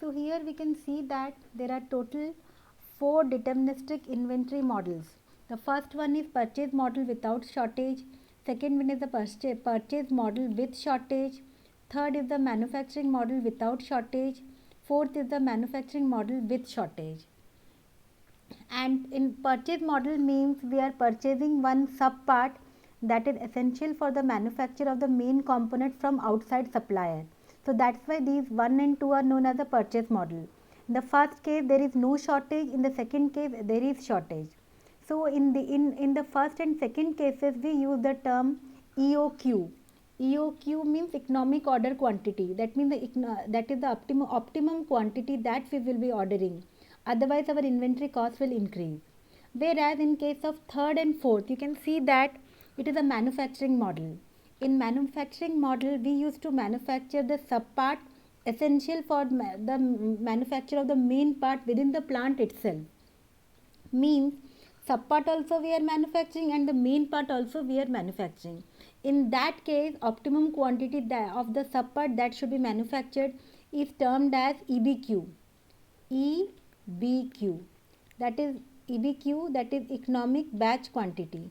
So here we can see that there are total 4 deterministic inventory models. The first one is purchase model without shortage. Second one is the purchase model with shortage. Third is the manufacturing model without shortage. Fourth is the manufacturing model with shortage. And in purchase model means we are purchasing one sub part that is essential for the manufacture of the main component from outside supplier. So that's why these 1 and 2 are known as the purchase model. In the first case there is no shortage, in the second case there is shortage. So in the first and second cases we use the term EOQ. EOQ means economic order quantity. That means that is the optimum quantity that we will be ordering. Otherwise our inventory cost will increase. Whereas in case of third and fourth, you can see that it is a manufacturing model. In manufacturing model, we used to manufacture the sub part essential for the manufacture of the main part within the plant itself. Means sub part also we are manufacturing and the main part also we are manufacturing. In that case, optimum quantity of the sub part that should be manufactured is termed as EBQ. EBQ, that is EBQ, that is economic batch quantity.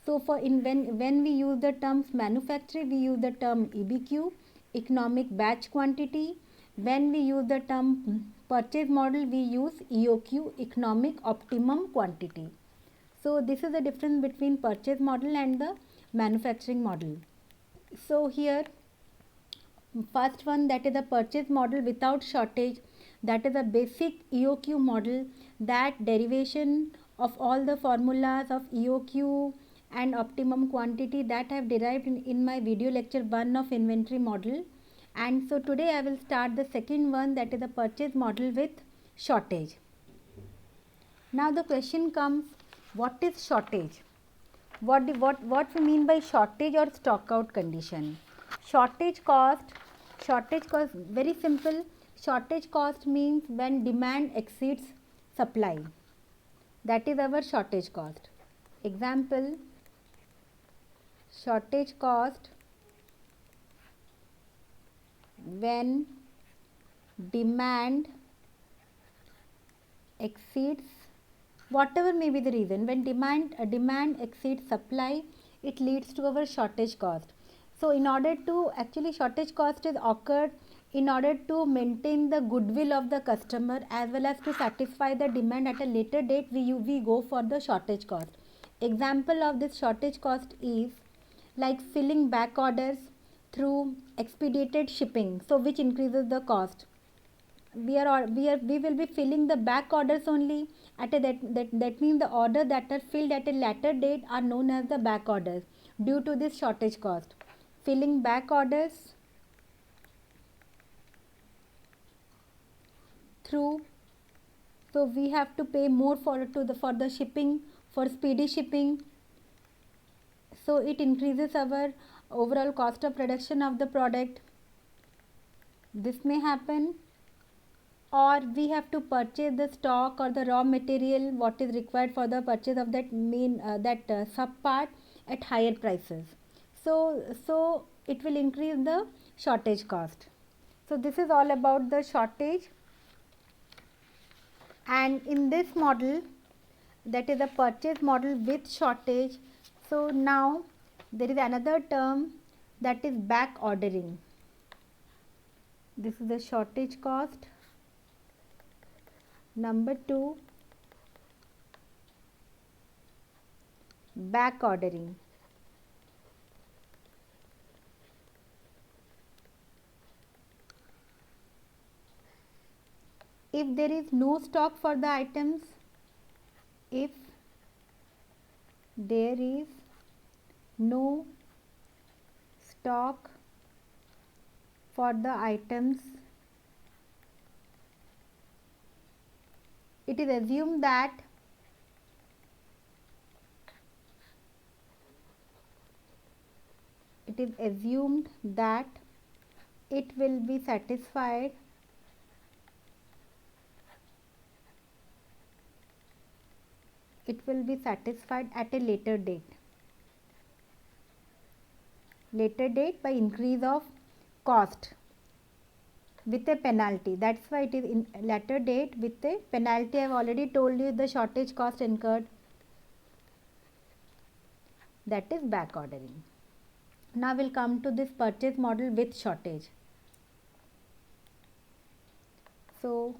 So for when we use the terms manufacture, we use the term EBQ, economic batch quantity. When we use the term purchase model, we use EOQ, economic optimum quantity. So this is the difference between purchase model and the manufacturing model. So here first one, that is the purchase model without shortage, that is a basic EOQ model, that derivation of all the formulas of EOQ and optimum quantity that I have derived in my video lecture 1 of inventory model. And so today I will start the second one, that is the purchase model with shortage. Now the question comes, what is shortage? What we mean by shortage or stock out condition? Shortage cost, very simple. Shortage cost means when demand exceeds supply. That is our shortage cost. Example, shortage cost when demand exceeds, whatever may be the reason, when demand exceeds supply, it leads to our shortage cost. So in order to, actually shortage cost is occurred in order to maintain the goodwill of the customer as well as to satisfy the demand at a later date, we go for the shortage cost. Example of this shortage cost is like filling back orders through expedited shipping, so which increases the cost. We will be filling the back orders only at a that means the order that are filled at a later date are known as the back orders due to this shortage cost. Filling back orders through, so we have to pay more for the shipping, for speedy shipping, so it increases our overall cost of production of the product. This may happen. Or we have to purchase the stock or the raw material what is required for the purchase of that sub part at higher prices. So it will increase the shortage cost. So this is all about the shortage. And in this model, that is a purchase model with shortage. So now there is another term, that is back ordering. This is the shortage cost. Number 2, back ordering. If there is no stock for the items, if there is no stock for the items, it is assumed that it will be satisfied at a later date by increase of cost. with a penalty. That's why it is in latter date with a penalty. I have already told you the shortage cost incurred. That is back ordering. Now we'll come to this purchase model with shortage. So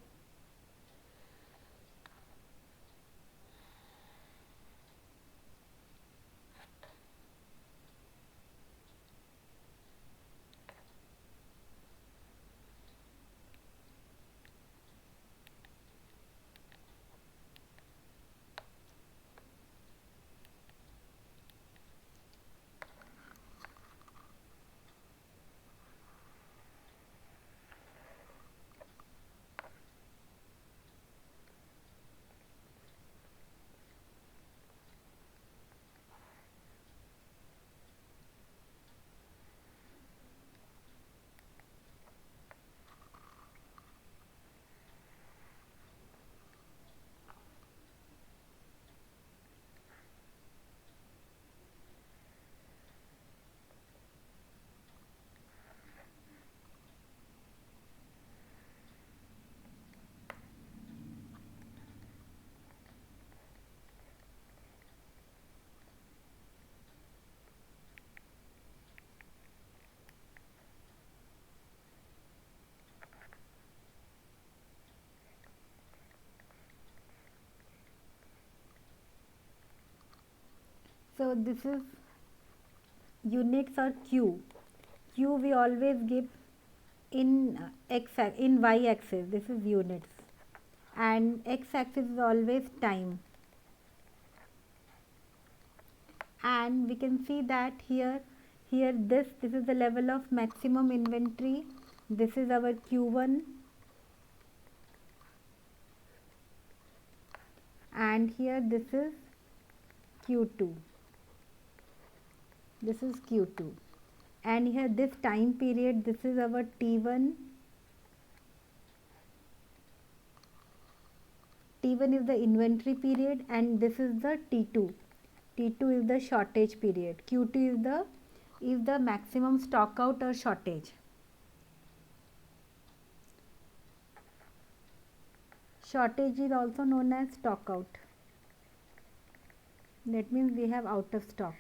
this is units or Q. Q we always give in y axis. This is units, and x axis is always time. And we can see that here this is the level of maximum inventory. This is our Q1, and here this is Q2. This is Q2, and here this time period, this is our T1. T1 is the inventory period, and this is the T2. T2 is the shortage period. Q2 is the maximum stock out or shortage. Shortage is also known as stock out. That means we have out of stock.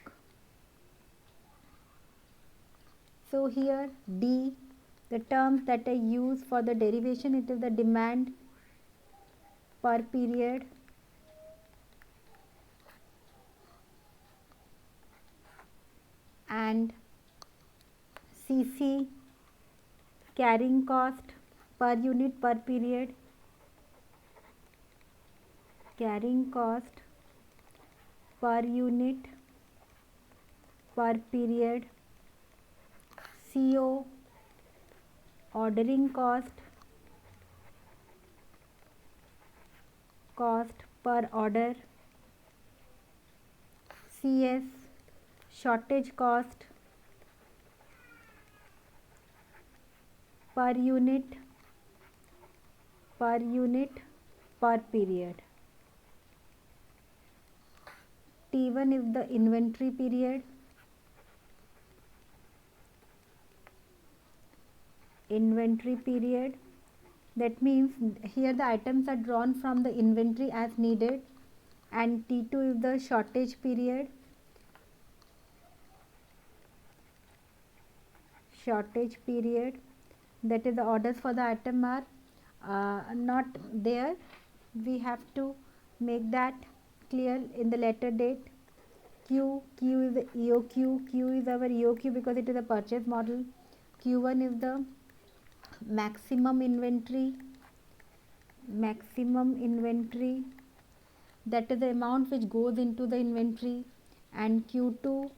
So here D, the terms that I use for the derivation, it is the demand per period, and CC, carrying cost per unit per period, carrying cost per unit per period, CO, ordering cost per order, CS, shortage cost per unit per period. T1 is the inventory period. That means here the items are drawn from the inventory as needed, and T2 is the shortage period. That is the orders for the item are not there. We have to make that clear in the later date. Q is the EOQ. Q is our EOQ because it is a purchase model. Q1 is the maximum inventory. That is the amount which goes into the inventory, and Q2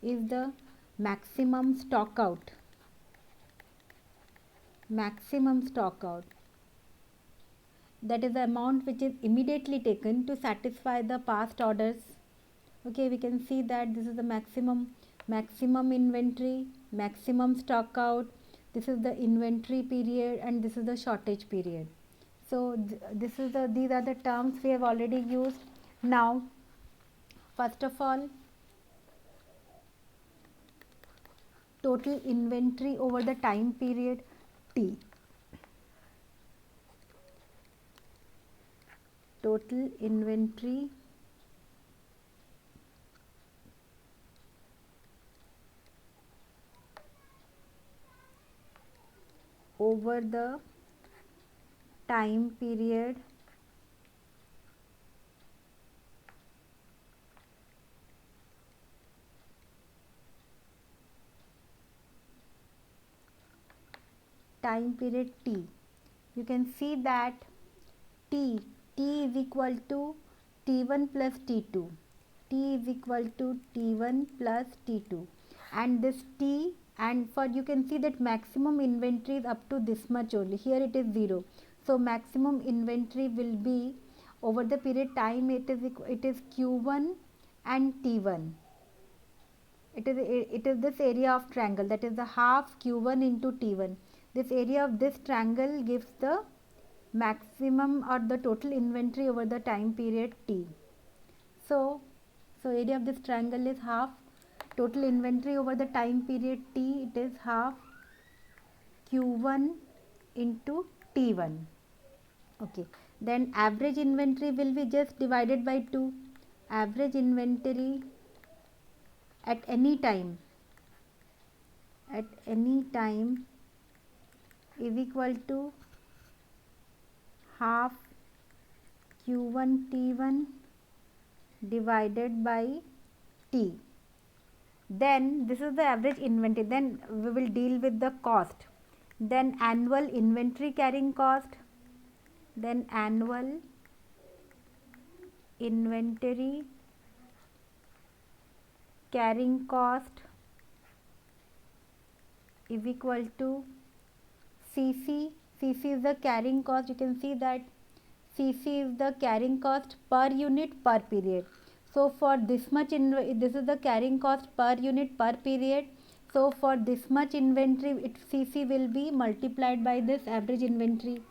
is the maximum stock out. That is the amount which is immediately taken to satisfy the past orders. Okay, we can see that this is the maximum inventory, maximum stock out. This is the inventory period, and this is the shortage period. So these are the terms we have already used. Now, first of all, total inventory over the time period T. total inventory over the time period T. You can see that T is equal to T1 plus T2. T is equal to T1 plus T2, and this T, and for you can see that maximum inventory is up to this much only. Here it is 0. So maximum inventory will be over the period time, it is Q1 and T1. It is this area of triangle, that is the half Q1 into T1. This area of this triangle gives the maximum or the total inventory over the time period T. So area of this triangle is half total inventory over the time period T. It is half Q1 into T1. Okay, then average inventory will be just divided by 2. Average inventory at any time is equal to half Q1 T1 divided by T. Then this is the average inventory. Then we will deal with the cost. Then annual inventory carrying cost. Then annual inventory carrying cost is equal to CC. CC is the carrying cost. You can see that CC is the carrying cost per unit per period. So for this much, this is the carrying cost per unit per period. So for this much inventory, CC will be multiplied by this average inventory.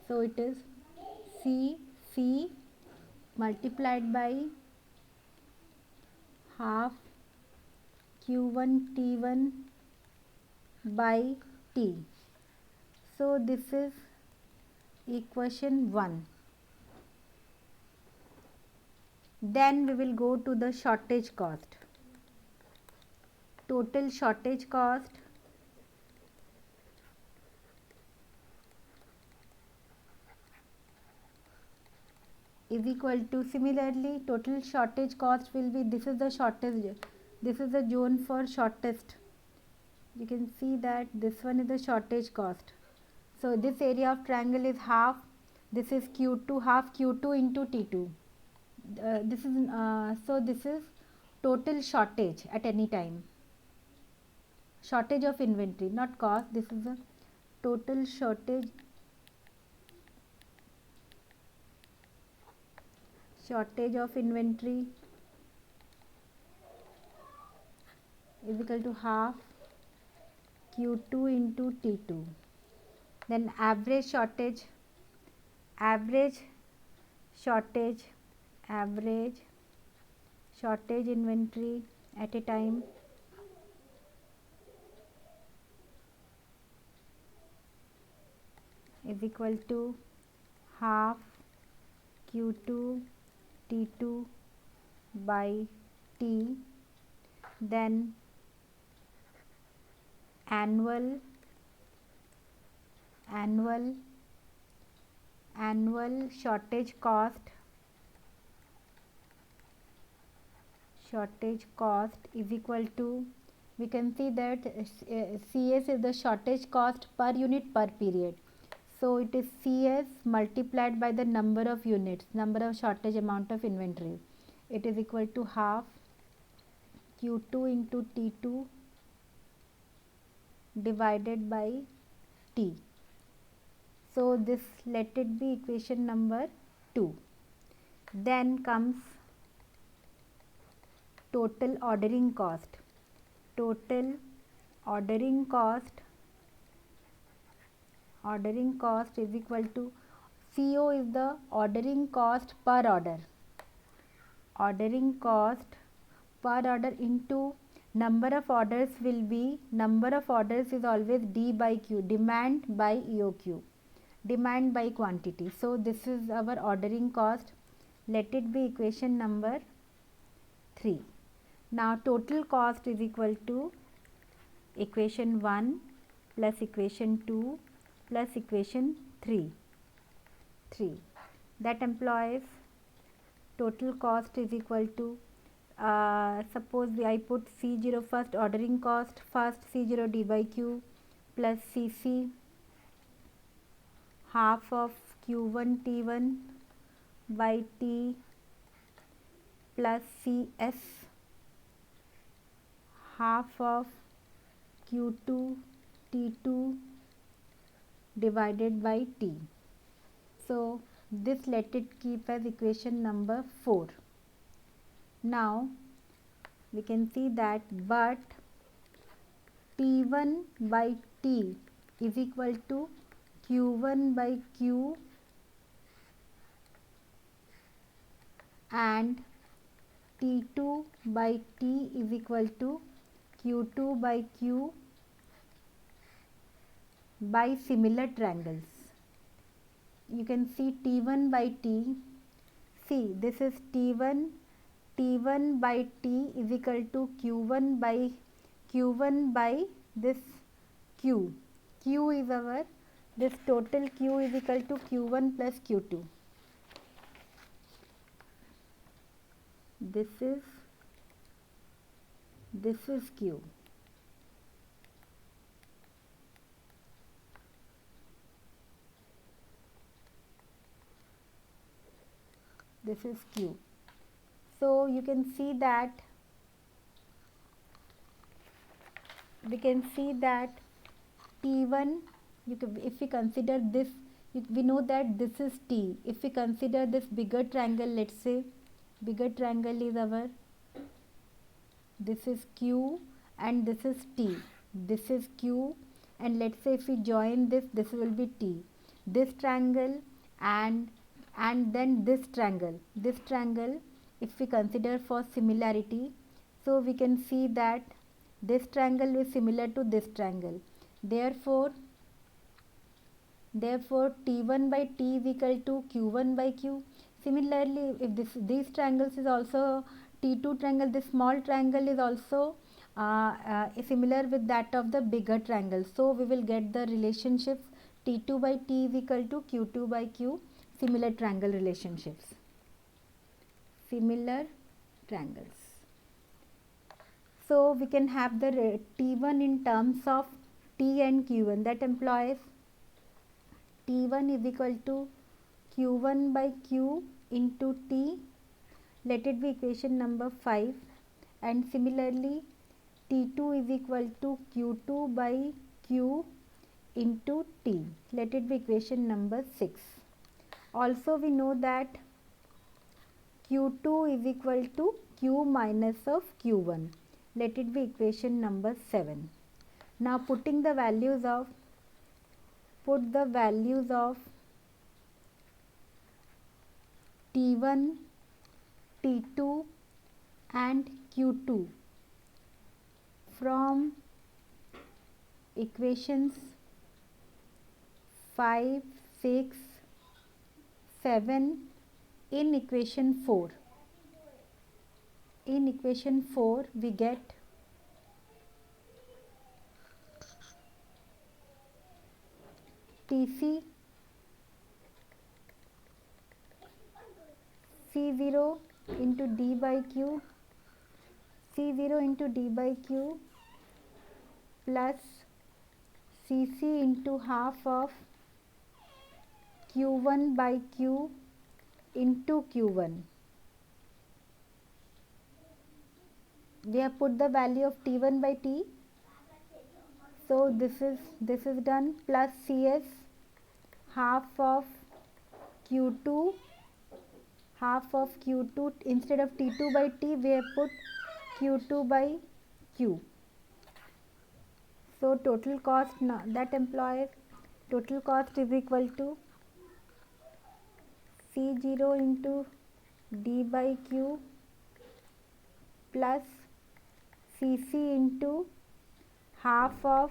So it is CC multiplied by half Q1 T1 by T. So this is equation 1. Then we will go to the shortage cost. Total shortage cost is equal to, similarly total shortage cost will be, this is the shortage, this is the zone for shortest. You can see that this one is the shortage cost. So this area of triangle is half, this is Q2, half Q2 into T2. So this is total shortage at any time. Shortage of inventory, not cost. This is the total shortage of inventory is equal to half Q2 into T2. Then average shortage inventory at a time is equal to half Q2 T2 by T. Then annual shortage cost is equal to, we can see that CS is the shortage cost per unit per period. So it is CS multiplied by the number of units, number of shortage amount of inventory. It is equal to half Q2 into T2 divided by T. So this, let it be equation number 2. Then comes total ordering cost. Total ordering cost is equal to, CO is the ordering cost per order. Ordering cost per order into number of orders will be, number of orders is always D by Q, demand by EOQ. demand by quantity. So this is our ordering cost. Let it be equation number 3. Now total cost is equal to equation 1 plus equation 2 plus equation 3. That implies total cost is equal to, suppose I put C0 first, ordering cost first, C0 d by q plus Cc half of q1 t1 by t plus Cs half of q2 t2 divided by t. So this let it keep as equation number 4. Now we can see that but T1 by T is equal to Q1 by Q and T2 by T is equal to Q2 by Q by similar triangles. You can see T1 by T. See, this is T1 by T is equal to Q1 by this Q. Q is our, this total Q is equal to Q1 plus Q2. This is Q. This is Q. So you can see that T1, if we consider this, we know that this is T. If we consider this bigger triangle, let's say bigger triangle is our, this is Q and this is T. This is Q and let's say if we join this, this will be T. This triangle and then this triangle, if we consider for similarity, so we can see that this triangle is similar to this triangle. Therefore T1 by T is equal to Q1 by Q. Similarly, if these triangles is also T2 triangle, this small triangle is also similar with that of the bigger triangle. So we will get the relationships T2 by T is equal to Q2 by Q, similar triangle relationships. Similar triangles. So we can have the T1 in terms of T and Q1. That implies T1 is equal to Q1 by Q into T. Let it be equation number 5. And similarly T2 is equal to Q2 by Q into T. Let it be equation number 6. Also we know that Q2 is equal to Q minus of Q1. Let it be equation number 7. Now putting the values of, T1, T2 and Q2 from equations 5, 6, 7 in equation 4. In equation 4 we get TC C0 into D by Q, C0 into D by Q plus Cc into half of Q1 by Q into Q1. We have put the value of T1 by T. So this is done, plus Cs half of Q2, instead of T2 by T we have put Q2 by Q. So total cost, that implies total cost is equal to C0 into D by Q plus Cc into half of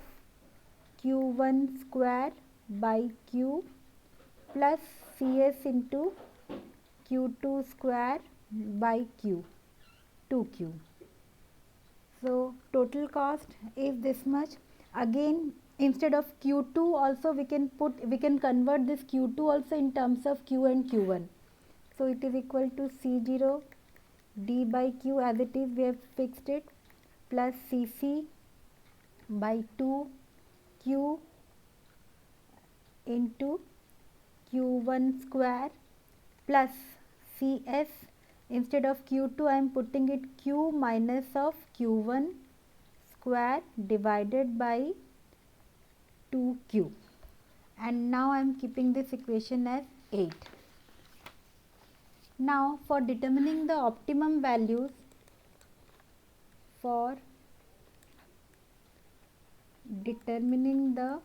Q1 square by Q plus Cs into Q2 square by Q, 2Q. So total cost is this much. Again, instead of Q2 also we can convert this Q2 also in terms of Q and Q1. So it is equal to C0 D by Q as it is, we have fixed it, plus Cc by 2Q into Q1 square plus Cs. Instead of Q2 I am putting it Q minus of Q1 square divided by 2Q, and now I am keeping this equation as 8. Now for determining the optimum values, for determining the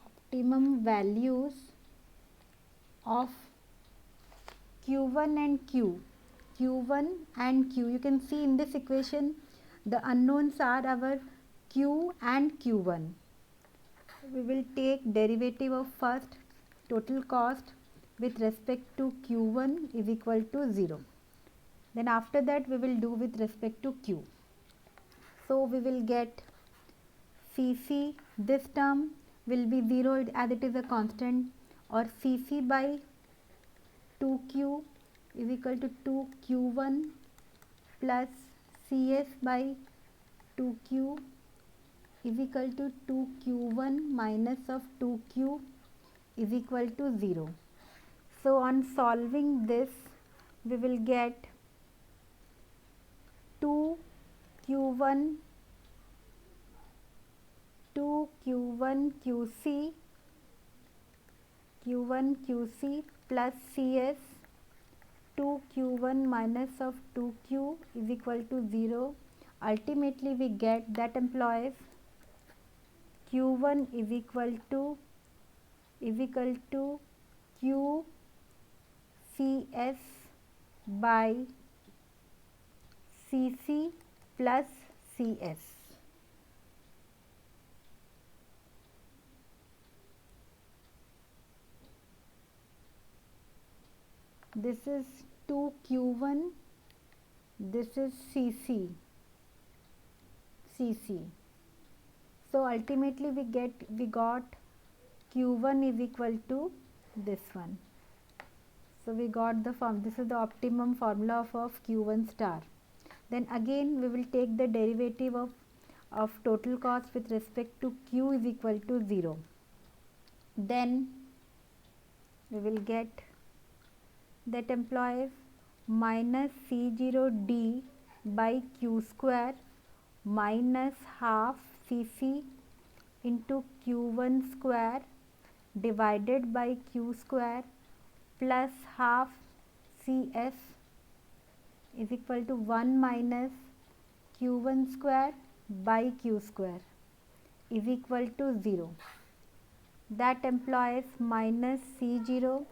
optimum values of Q1 and Q, you can see in this equation the unknowns are our Q and Q1. We will take derivative of first total cost with respect to Q1 is equal to 0. Then after that we will do with respect to Q. So we will get Cc, this term will be 0 as it is a constant, or Cc by 2Q is equal to 2Q1 plus Cs by 2Q is equal to 2Q1 minus of 2Q is equal to 0. So on solving this we will get 2Q1 QC plus Cs 2Q1 minus of 2Q is equal to 0. Ultimately we get that implies Q1 is equal to QCS by Cc plus Cs. This is 2Q1, this is Cc. So ultimately we got Q1 is equal to this one. So we got the form, this is the optimum formula of Q1 star. Then again we will take the derivative of total cost with respect to Q is equal to 0. Then we will get that implies minus C0D by Q square minus half Cc into Q1 square divided by Q square plus half Cs is equal to 1 minus Q1 square by Q square is equal to 0. That implies minus C0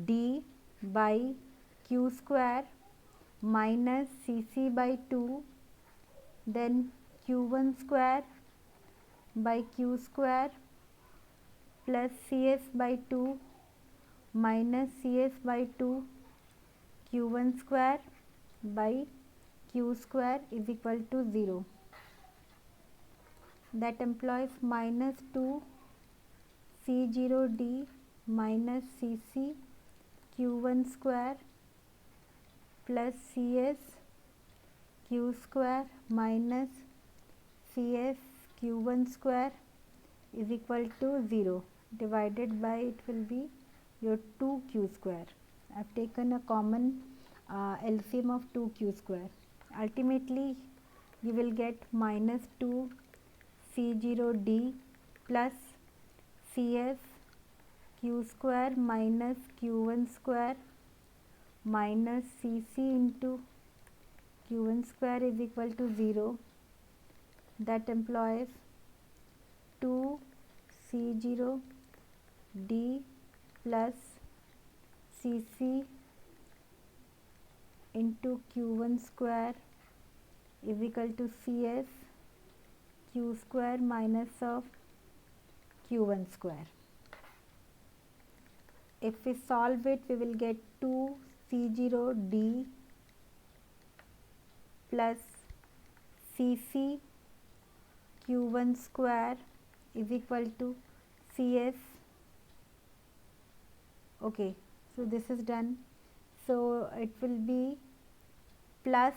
D by Q square minus Cc by 2, then Q1 square by Q square plus Cs by 2 minus Cs by 2 Q1 square by Q square is equal to 0. That implies minus 2 C0D minus Cc Q1 square plus Cs Q square minus Cs Q1 square is equal to 0, divided by it will be your 2Q square. I have taken a common LCM of 2Q square. Ultimately you will get minus 2 C0D plus Cs Q square minus Q1 square minus Cc into Q1 square is equal to 0. That implies 2 C0 D plus Cc into Q1 square is equal to Cs Q square minus of q1 square. If we solve it, we will get 2c0d plus cc q1 square is equal to cs. Okay, so this is done. So it will be plus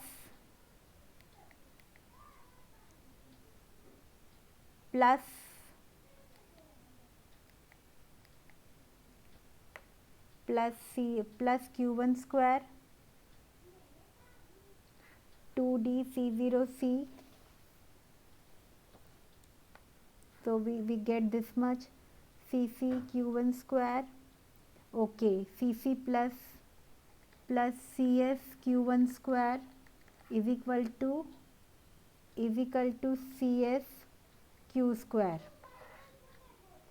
q1 square 2d c0c. So we get this much cc q1 square. Okay, cc plus cs q1 square is equal to cs q square.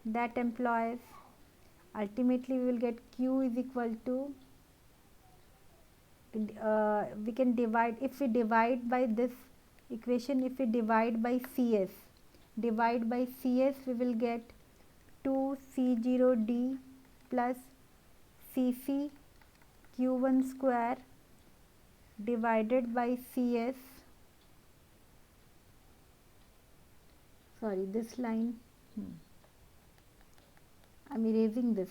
That implies ultimately we will get q is equal to we can divide, if we divide by this equation, if we divide by cs we will get 2c0d plus cc q1 square divided by cs. Sorry, this line, I am erasing this.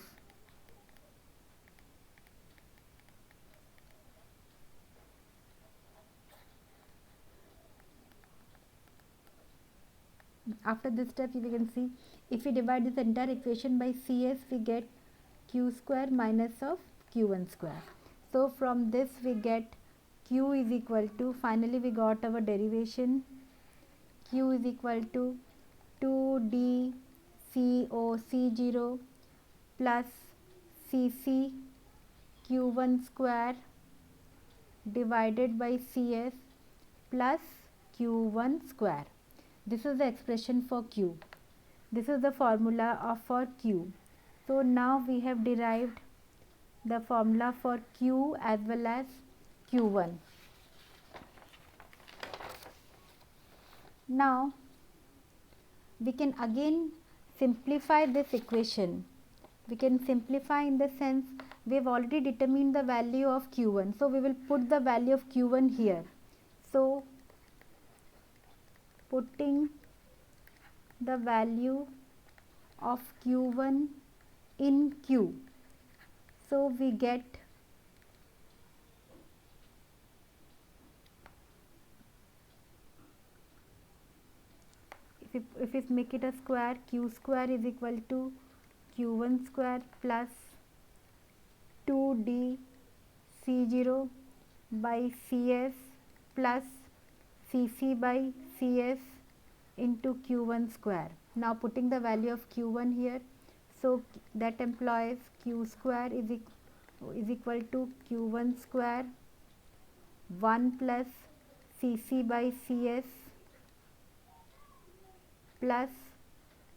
After this step, we can see if we divide this entire equation by cs, we get q square minus of q1 square. So from this we get q is equal to, finally we got our derivation, q is equal to 2d c0 plus cc q1 square divided by cs plus q1 square. This is the expression for q. This is the formula for q. So now we have derived the formula for q as well as q1. Now we can again simplify this equation. We can simplify in the sense we have already determined the value of q1. So we will put the value of q1 here. So putting the value of q1 in q, so we get if we make it a square, q square is equal to q1 square plus 2d c0 by cs plus cc by cs into q1 square. Now putting the value of q1 here, so that implies q square is equal to q1 square 1 plus cc by cs plus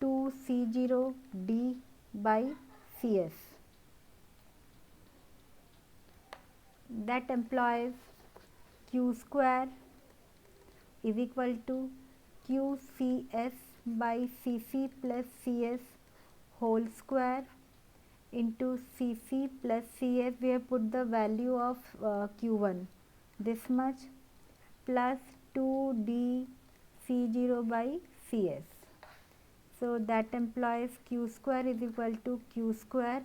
2c0d by cs. That implies q square is equal to qcs by cc plus cs whole square into cc plus cs. We have put the value of q1 this much plus 2d c0 by cs. So that implies q square is equal to q square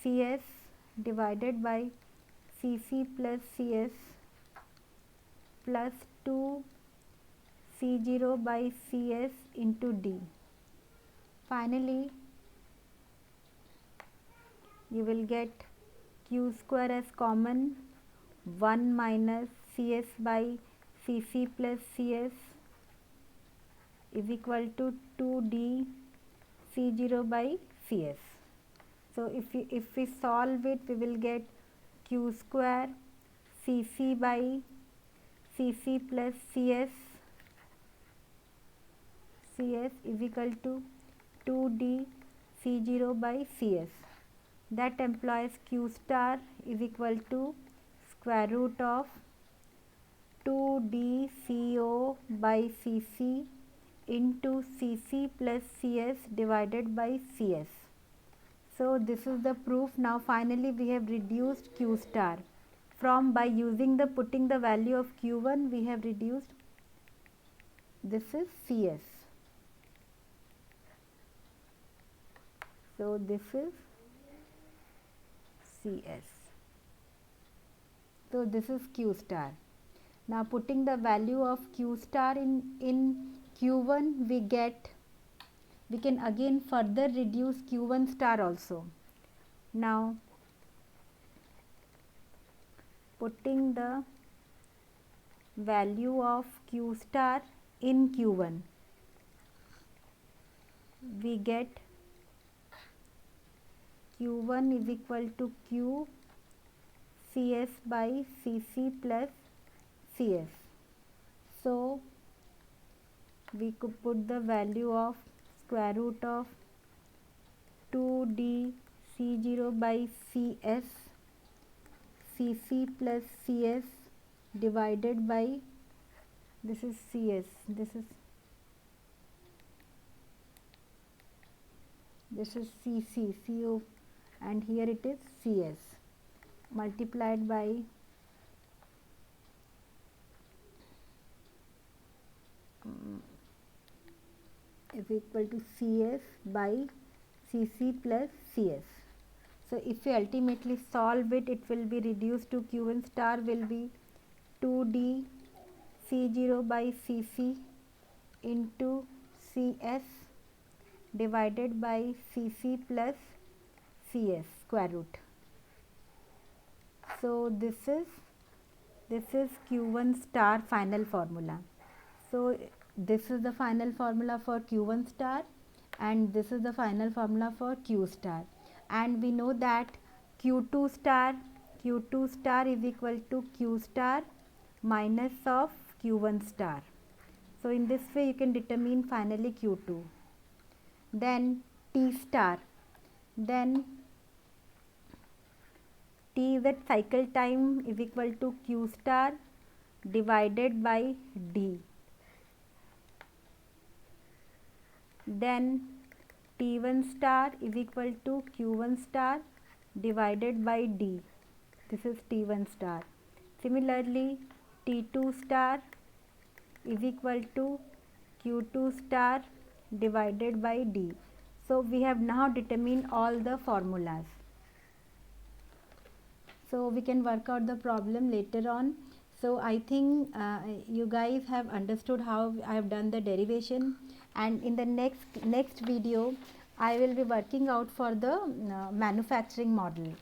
cs divided by cc plus cs plus 2 c0 by cs into d. Finally you will get q square as common, 1 minus cs by cc plus cs is equal to 2d c0 by cs. So if we solve it, we will get q square cc by cc plus cs is equal to 2d c0 by cs. That implies q star is equal to square root of 2d co by cc into Cc plus Cs divided by Cs. So this is the proof. Now finally we have reduced Q star from, by using the putting the value of Q1, we have reduced, this is Cs. So this is Cs. So this is Q star. Now putting the value of Q star in Q1, we can again further reduce Q1 star also. Now putting the value of Q star in Q1, we get Q1 is equal to Q Cs by Cc plus Cs. So we could put the value of square root of 2d C0 by Cs Cc plus Cs divided by, this is Cs, this is Cc, Co, and here it is Cs, multiplied by is equal to Cs by Cc plus Cs. So if we ultimately solve it, it will be reduced to Q1 star will be 2d C0 by Cc into Cs divided by Cc plus Cs square root. So this is Q1 star final formula. So this is the final formula for Q1 star and this is the final formula for Q star, and we know that Q2 star is equal to Q star minus of Q1 star. So in this way you can determine finally Q2. Then T star, then T is at cycle time is equal to Q star divided by D. Then T1 star is equal to Q1 star divided by D. This is T1 star. Similarly, T2 star is equal to Q2 star divided by D. So we have now determined all the formulas. So we can work out the problem later on. So I think you guys have understood how I have done the derivation, and in the next video I will be working out for the manufacturing model.